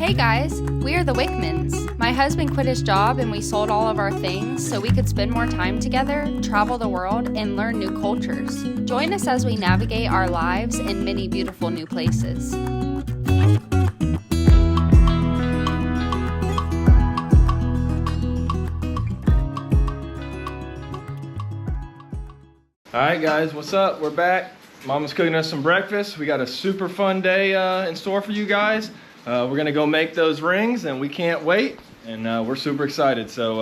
Hey guys, we are the Wickmans. My husband quit his job and we sold all of our things so we could spend more time together, travel the world, and learn new cultures. Join us as we navigate our lives in many beautiful new places. Alright guys, what's up? We're back. Mama's cooking us some breakfast. We got a super fun day in store for you guys. We're gonna go make those rings and we can't wait. And we're super excited. So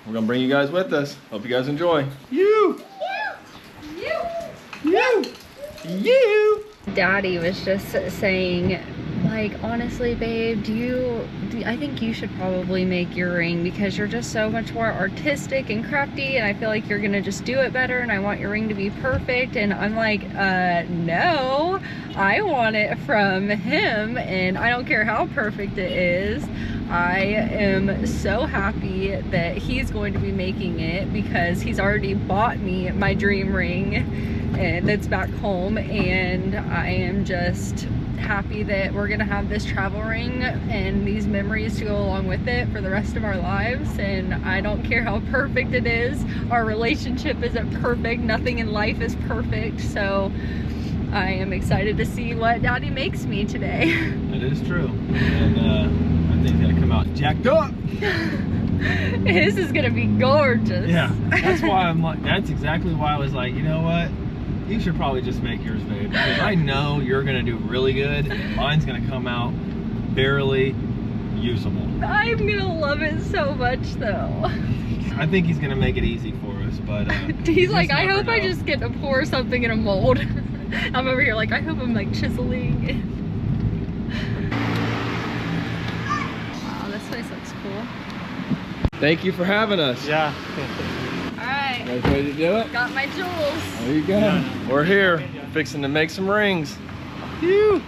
we're gonna bring you guys with us. Hope you guys enjoy. You! Daddy was just saying, like, honestly, babe, I think you should probably make your ring because you're just so much more artistic and crafty, and I feel like you're gonna just do it better, and I want your ring to be perfect. And I'm like, no, I want it from him, and I don't care how perfect it is. I am so happy that he's going to be making it because he's already bought me my dream ring and that's back home, and I am just happy that we're gonna have this travel ring and these memories to go along with it for the rest of our lives. And I don't care how perfect it is. Our relationship isn't perfect. Nothing in life is perfect. So I am excited to see what Daddy makes me today. That is true. And I think it's gonna come out jacked up. This is gonna be gorgeous. Yeah, that's why I'm like, that's exactly why I was like, you know what? You should probably just make yours, babe, because I know you're gonna do really good and mine's gonna come out barely usable. I'm gonna love it so much though. I think he's gonna make it easy for us, but he's like, I hope I just get to pour something in a mold. I'm over here like, I hope I'm like chiseling. Wow, this place looks cool. Thank you for having us. Yeah. Alright. Guys ready to do it? Got my jewels. There you go. Yeah. We're here, fixing to make some rings. Phew.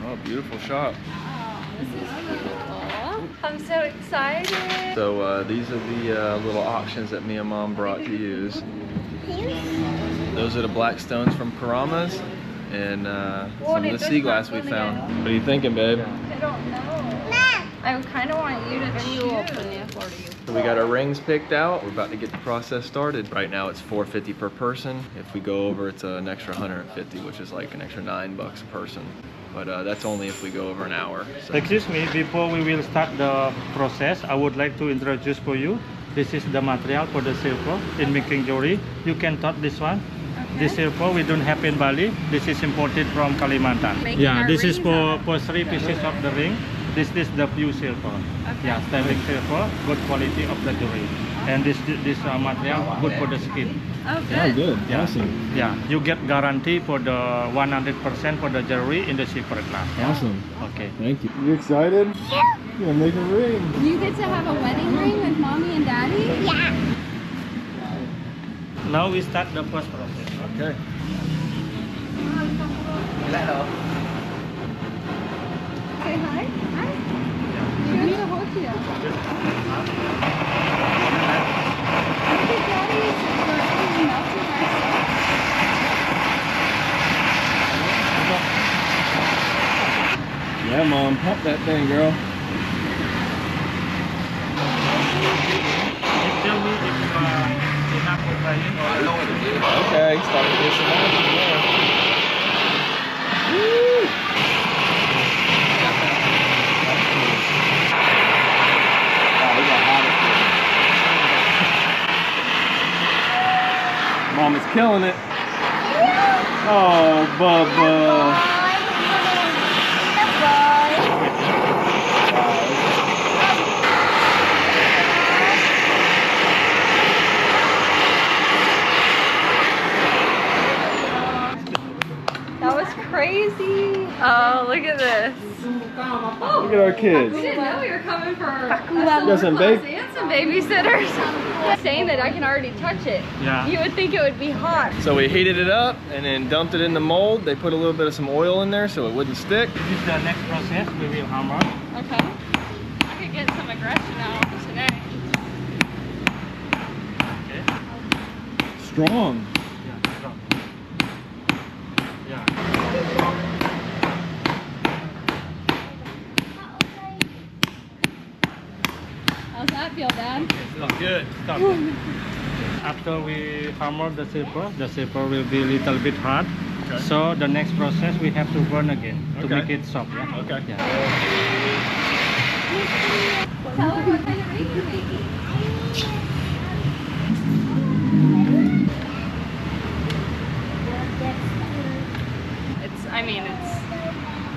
Oh, beautiful shop. Oh, this is beautiful. I'm so excited. So these are the little options that me and Mom brought to use. Those are the black stones from Karamas and some of the sea glass we found. What are you thinking, babe? I don't know. I kind of want you to choose. So we got our rings picked out. We're about to get the process started. Right now it's $4.50 per person. If we go over, it's an extra $150, which is like an extra $9 a person. But that's only if we go over an hour. So. Excuse me, before we will start the process, I would like to introduce for you. This is the material for the silver in making jewelry. You can touch this one. Okay. This silver we don't have in Bali. This is imported from Kalimantan. Yeah, this is for 3 pieces of the ring. This is the pure silver. Okay. Yeah, sterling silver, good quality of the jewelry. And this material good for the skin. Oh, good. Yeah, good. Yeah. Awesome. Yeah, you get guarantee for the 100% for the jewelry in the silver class. Awesome. Okay. Thank you. You excited? Yeah. You're gonna make a ring. You get to have a wedding ring with Mommy and Daddy? Yeah. Now we start the first process. Okay. Hello. Say hi. Hi. You need to hold you. I think Daddy is melting our Yeah, Mom, pump that thing, girl. Tell me if you have for trying or Okay, start with this and that. Woo! Mom is killing it. Oh, Bubba. That was crazy. Oh, look at this. Look at our kids. We didn't know we were coming for got some and some babysitters. Saying that I can already touch it. Yeah. You would think it would be hot. So we heated it up and then dumped it in the mold. They put a little bit of some oil in there so it wouldn't stick. this is the next process. We will hammer. Okay. I could get some aggression out today. Okay. Strong. Yeah. Strong. Yeah. feel, Dad? Feels good. Stop. After we hammer the silver will be a little bit hard. Okay. So the next process we have to burn again to Okay. make it soft. Yeah? Okay. Yeah. Tell her what kind of ring you're making. I mean,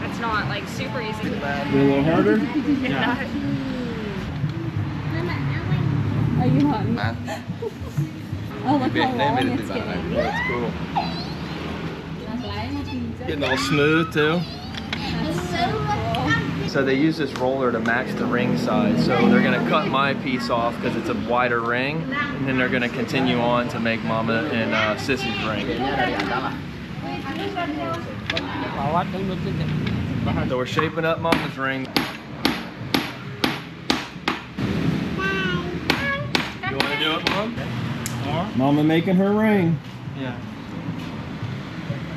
it's not like super easy. Get a little harder. Yeah. Are you hung? Oh, look how long it's getting. That's cool. Getting all smooth too. So they use this roller to match the ring size. So they're gonna cut my piece off because it's a wider ring, and then they're gonna continue on to make Mama and Sissy's ring. So we're shaping up Mama's ring. You wanna do it, Mom? More? Mama making her ring. Yeah.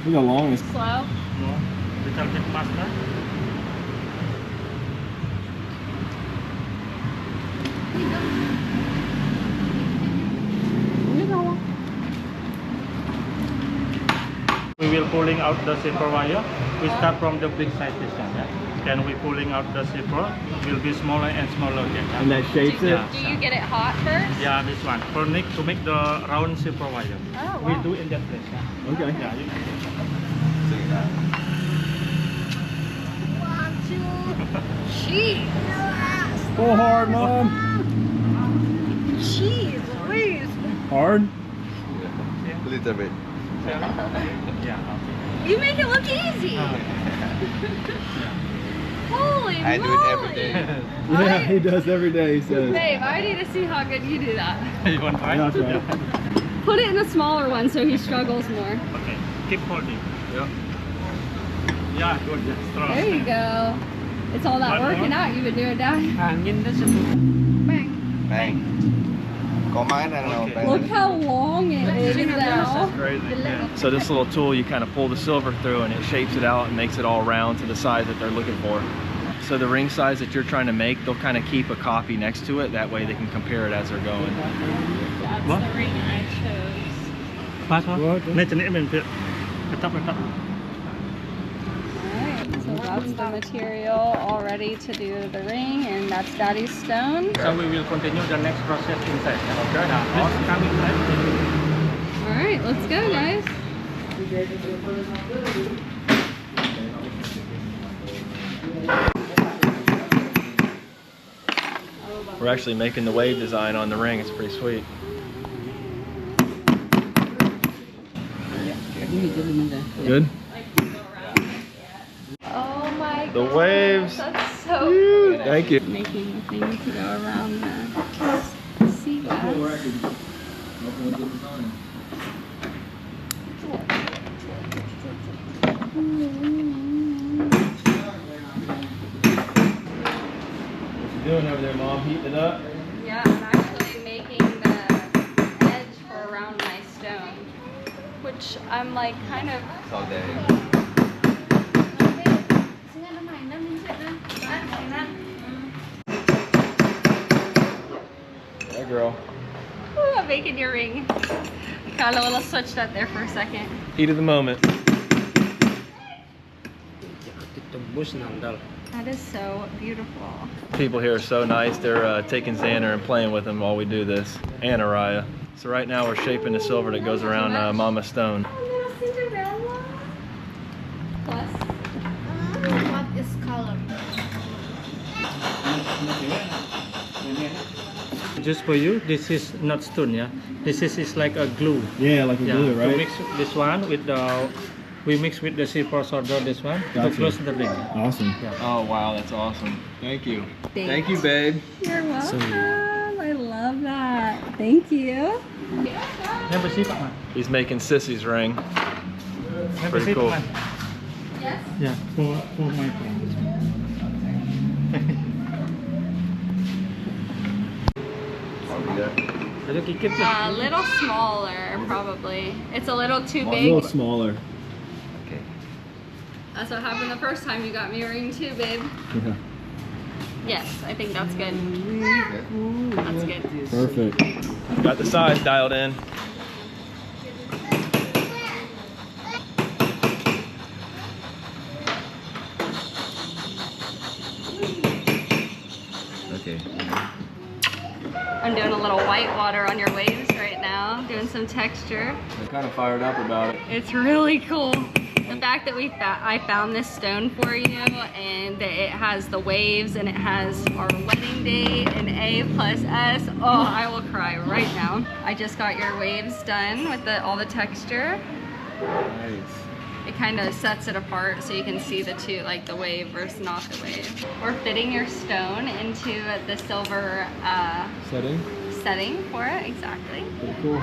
Look how long this. Slow. More. Little bit faster. We will pulling out the silver wire. We start from the big side this one. Yeah? Then we pulling out the silver. Will be smaller and smaller again. Yeah? And that shapes it? Yeah. Do you get it hot first? Yeah, this one. For Nick to make the round silver wire. Oh, We wow. do in that place. Yeah. Okay. Yeah, you Jeez. Pull hard, Mom. Jeez Louise. Hard? A little bit. Yeah. You make it look easy. Holy I moly. do it every day. Yeah, he does every day, he says. Babe, I need to see how good you do that. You want to try? Yeah, I'll try it. Put it in a smaller one so he struggles more. Okay. Keep holding. Yep. Yeah, good. Yeah, strong. There you go. It's all that One working more. out you've been doing, Dad. Hangin na siya. Bang. Bang. Kumain na lang Okay. Look how long it is now. Crazy. So this little tool, you kind of pull the silver through and it shapes it out and makes it all round to the size that they're looking for. So the ring size that you're trying to make, they'll kind of keep a copy next to it. That way they can compare it as they're going. That's What? the ring I chose. Pass one. Make it even bit. Top. Alright, so that's the material all ready to do the ring, and that's Daddy's stone. So we will continue the next process inside. Okay. Yeah. Please come inside. Alright, let's go, guys. We're actually making the wave design on the ring. It's pretty sweet. Good? Oh my god. The waves. That's so good. Thank you. Making the thing to go around the sea glass. Doing over there, Mom? Heating it up? Yeah, I'm actually making the edge for around my stone, which I'm like kind of. It's all day. Yeah, girl. Ooh, I'm making your ring. Got a little switch that there for a second. Heat of the moment. That is so beautiful. People here are so nice. They're taking Xander and playing with him while we do this. And Araya. So right now we're shaping the silver that goes around Mama Stone. Oh, little Cinderella. Plus. What is color? Just for you, this is not stone, yeah. This is like a glue. Yeah, like a Yeah. We mix this one with the. We mix with the silver solder. This one to Gotcha. close the ring. Awesome. Yeah. Oh wow, that's awesome. Thank you. Thanks. Thank you, babe. You're welcome. I love that. Thank you. Never see Pak Man. He's making Sissy's ring. Never Pretty see cool. Pak Man. Yes. Yeah, for my friend. Oh, Ada kikit A ya? little smaller, probably. It's a little too A big. little smaller. Okay. That's what happened the first time you got me a ring too, babe. Yeah. Yes, I think that's good. That's good. Perfect. Got the size dialed in. Okay. I'm doing a little white water on your waves right now, doing some texture. I'm kind of fired up about it. It's really cool. The fact that I found this stone for you, and that it has the waves and it has our wedding date and A+S. Oh, I will cry right now. I just got your waves done with all the texture. Nice. It kind of sets it apart so you can see the two, like the wave versus not the wave. We're fitting your stone into the silver setting for it, exactly. Pretty cool.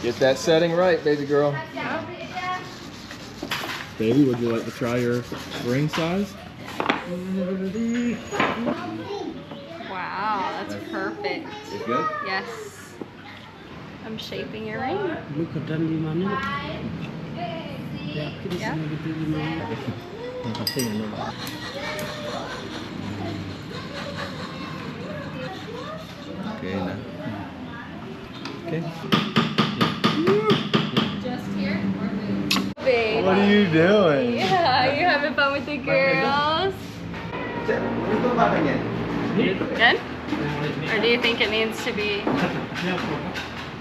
Get that setting right, baby girl. Baby, would you like to try your ring size? Wow, that's perfect. It's good? Yes. I'm shaping your ring. Yeah. Okay, nah. Okay. Just here? Babe. What are you doing? Yeah, you having fun with the girls? Good? Or do you think it needs to be...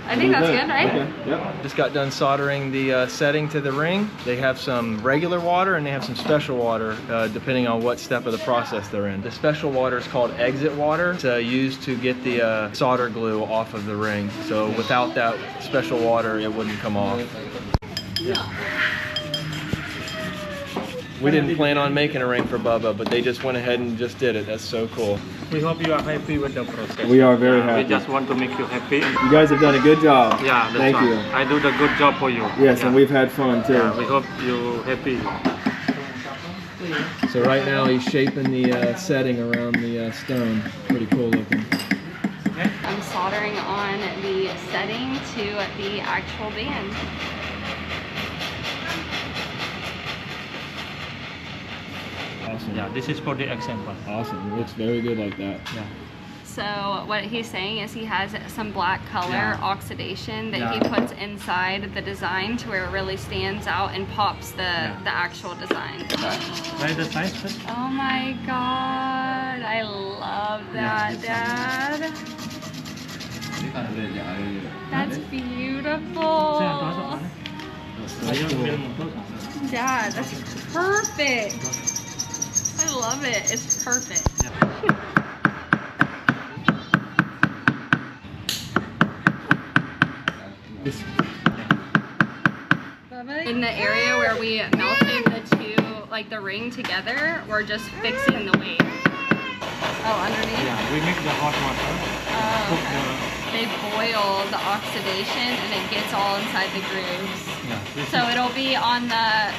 I think that's good, right? Okay. Yep. Just got done soldering the setting to the ring. They have some regular water and they have some special water depending on what step of the process they're in. The special water is called exit water. It's used to get the solder glue off of the ring. So without that special water, it wouldn't come off. We didn't plan on making a ring for Bubba, but they just went ahead and just did it. That's so cool. We hope you are happy with the process. We are very happy. We just want to make you happy. You guys have done a good job. Yeah, that's Thank right. you. I do the good job for you. Yes, Yeah. and we've had fun too. Yeah, we hope you happy. So right now he's shaping the setting around the stone. Pretty cool looking. I'm soldering on the setting to the actual band. Awesome. Yeah, this is for the example. Awesome. It looks very good like that. Yeah. So what he's saying is he has some black color oxidation that he Yeah. puts inside the design to where it really stands out and pops the actual design. Right, the size? Oh my god, I love that, Dad. That's beautiful. Dad, that's perfect. I love it. It's perfect. In the area where we melted the two, like the ring together, we're just fixing the wave. Oh, underneath? Yeah, we make the hot water. Cook They boil the oxidation and it gets all inside the grooves. So it'll be on the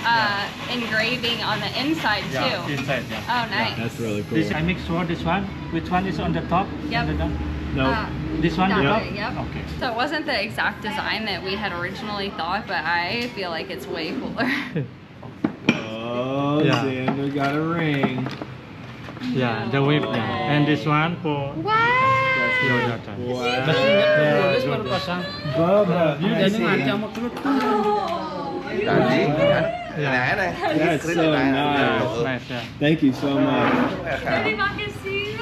engraving on the inside too. Yeah, inside, yeah. Oh, nice. That's really cool. This, I mix for this one. Which one is on the top? Yep. On the top? No. This one? That Yeah. way, yep. Okay. So it wasn't the exact design that we had originally thought, but I feel like it's way cooler. Oh, Yeah. Xander got a ring. Yeah, the whip. Yeah. And this one for Wow! your daughter. Wow. Yeah, good. Bubba, You I see. Yeah. That's so nice. Nice, yeah. Thank you so much. Maybe I can see.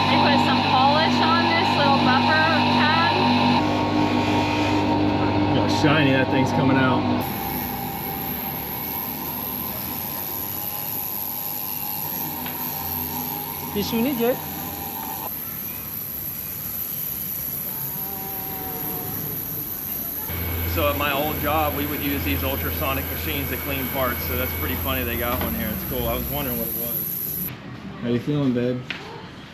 They put some polish on this little buffer pad. Look how shiny that thing's coming out. Tisu ni je. So at my old job, we would use these ultrasonic machines to clean parts. So that's pretty funny they got one here. It's cool. I was wondering what it was. How you feeling, babe?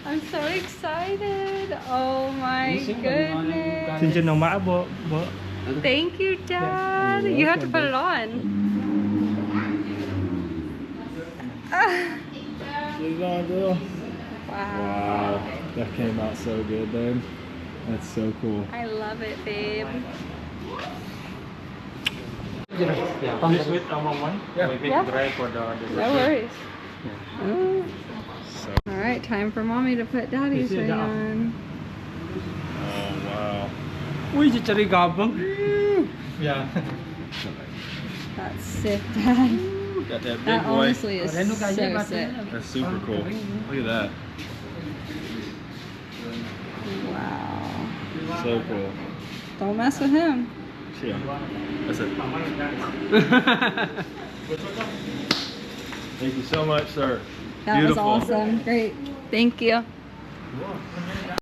I'm so excited. Oh my goodness. Cincin nombak bo Thank you, Dad. You're You have to welcome, put it on. She's on, girl. Wow. Wow, that came out so good, babe. That's so cool. I love it, babe. Please wait a moment. Yeah. We Yeah. dry for the No worries. All right, time for mommy to put daddy's Is it ring down? on. Oh, wow. Ui, chị cari gabang. Yeah. That's sick, Dad. Got that big That boy. honestly is so sick. That's super cool. Look at that. Wow. So cool. Don't mess with him. Yeah. That's it. Thank you so much, sir. That Beautiful. was awesome. Great. Thank you.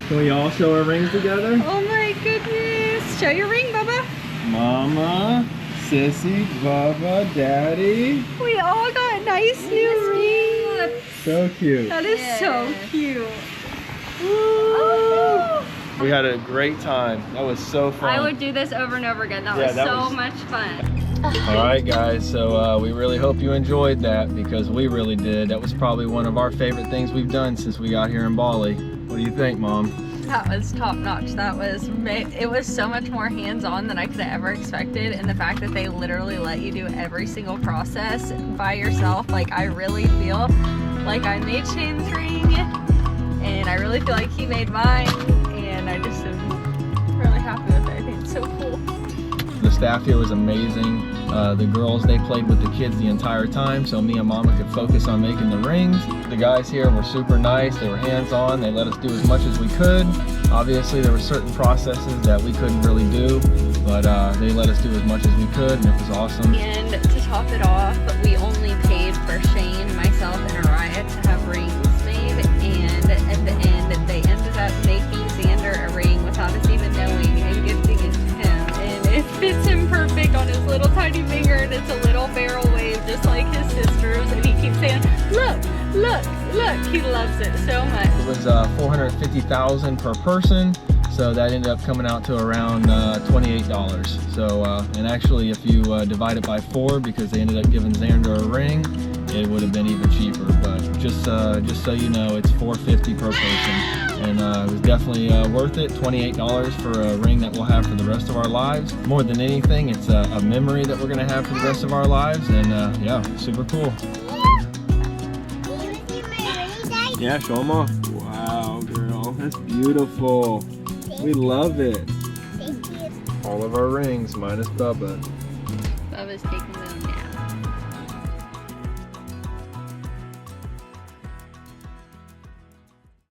Can we all show our rings together? Oh my goodness. Show your ring, Bubba. Mama, Sissy, Bubba, Daddy. We all got nice new rings. So cute. That is so cute. We had a great time. That was so fun. I would do this over and over again. That Yeah, was that so was- much fun. All right, guys. So we really hope you enjoyed that because we really did. That was probably one of our favorite things we've done since we got here in Bali. What do you think, Mom? That was top notch. It was so much more hands-on than I could have ever expected, and the fact that they literally let you do every single process by yourself, like I really feel like I made Shane's ring, and I really feel like he made mine, and I just am really happy with it. I think it's so cool. The staff here was amazing. The girls, they played with the kids the entire time, so me and Mama could focus on making the rings. The guys here were super nice. They were hands-on. They let us do as much as we could. Obviously, there were certain processes that we couldn't really do, but they let us do as much as we could, and it was awesome. And to top it off, we only paid for Shane, myself, and Araya to have rings made, and at the end, they ended up making Xander a ring without us even knowing and gifting it to him. And it fits him perfect on his little tiny finger, and it's a little barrel wave just like his sister's, and he keeps saying, look, look, look. He loves it so much. It was $450,000 per person, so that ended up coming out to around $28. So, and actually, if you divide it by 4, because they ended up giving Xander a ring, it would have been even cheaper. But just so you know, it's $450 per person, and it was definitely worth it. $28 for a ring that we'll have for the rest of our lives. More than anything, it's a memory that we're gonna have for the rest of our lives, and yeah, super cool. Yeah, show them off. Wow, girl, that's beautiful. We love it. Thank you. All of our rings, minus Bubba. Bubba's taking them down.